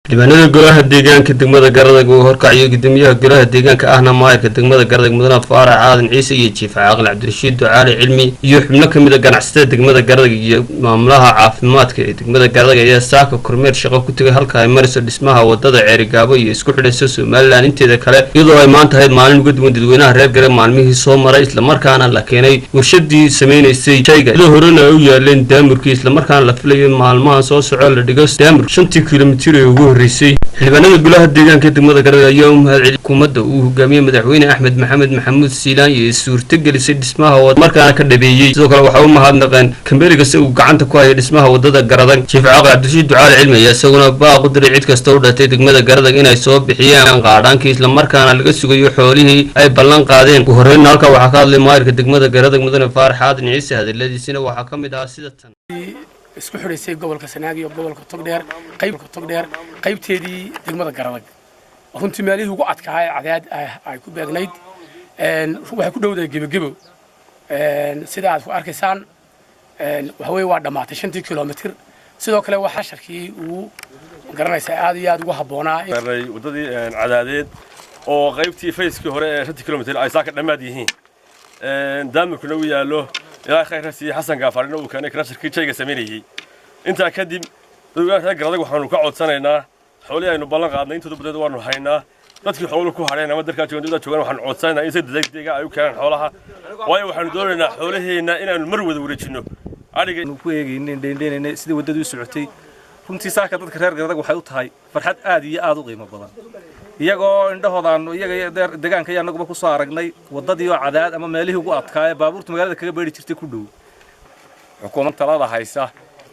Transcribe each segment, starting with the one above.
xildhibaanada golaha deegaanka degmada Garadag oo horkacyo gudoomiyaha golaha deegaanka ahna maayirka degmada Garadag mudane Faarax Aadan Ciise iyo Chief Caaqil Cabdirashiid Ducaale Cilmi iyo xubno kamid ah ganacsatada degmada Garadag iyo maamulaha caafimaadka ee degmada Garadag ayaa saaka kormeer shaqo ku tagay halka ay mariso dhismaha wadada Ceerigaabo iyo isku xidhayso Soomaaliland inteeda kale iyadoo ay maanta ahayd maalin uga duwan dadweynaha reer Garadag maalmihii soo maray isla markaana la keenay warshadii sameeynayay shayga iyadoo horena u yaaleen daamurkii isla markaana la filayo maalmaha soo socda la dhigo daamur 5 kiiloomitir ee ugu xildhibaanada golaha deegaanka degmada Garadag ayaa u mahadceliyay xukuumadda uu hogaamiyay madaxweyne Axmed Maxamed Maxamuud Siilaan iyo suurtagelisay dhismaha wadada markaana ka dhabeeyay sidoo kale waxa uu mahadnaqeen kamberiga si uu gacanta ku hayo dhismaha wadada Garadag Chief Caaqil Cabdirashiid Ducaale Cilmi ayaa isaguna baaq u diray cid kasta oo dhatay degmada Garadag inay soo bixiyaan qaadhankii isla markaana laga sugayo xoolihii ay ballan qaadeen ugu horreyn halka waxa ka hadlay maayirka degmada Garadag mudane Faarax Aadan Ciise hadaladiisina waxa ka mid ah sida tan isku xidhaysay gobolka Sanaag iyo gobolka Togdheer qaybteedii degmada Garadag runtii meelihii ugu adkaa cadaad ay ku beegnayd waxay ku dhowday gebagebo sida aad ku arkaysaan waxa weey waa dhamaatay 5 kiiloomitir sidoo kale waxa sharkii uu garanaysaa aad iyo aad ugu haboonaa wadadii cadaadeed oo qaybtii fayskii hore ee 5 kiiloomitir ay saaka dhamaad yihiin daamirkuna uu yaalo ilaa khayraasi Xasan Gaafarina uu keenay krasharkii shayga sameeyay inta kadib dadweynaha Garadag waxaanu ka codsanaynaa xoolaha aynu ballan qaadnay inta dad waanu haynaa dadkii xoolo ku hareen ama dadka joogan waxaan codsanaynaa in si degdeg ah ay u keenaan xoolaha waayo waxaanu doonaynaa xoolaheena inaanu mar wada wareejino ariga ku eegayeen dheendheynayna sida wadadu u socotay runtii saaka dadka reer Garadag waxay u tahay farxad aad iyo aad u qiimo badan iyagoo indhahoodan iyaga deegaanka ayaa nagu ku soo aragnay wadadii oo cadaad ama meelihii ugu adkaa baabuurta magaalada kaga beeri jirtay ku dhow xukuumadda talada haysa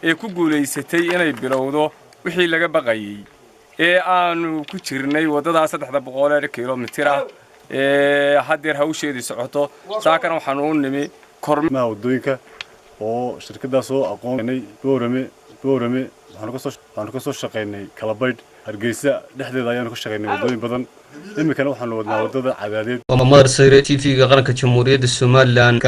ee ku guuleysatay inay bilowdo wixii laga baqayay ee aanu ku jirnay wadada 300 kiiloomitir ah ee hadeer hawsheedii socoto saakana waxaan u nimi korma wadooyinka oo shirkadaas oo aqoonay Boorame waxaan ka soo shaqeynay Kalabayd Hargeysa dhexdeeda ayaan ku shaqeynay wadooyin badan imikana waxaan wadnaa wadada cadaadeed Omar Sayre TV-ga qaranka Jamhuuriyadda Soomaaliland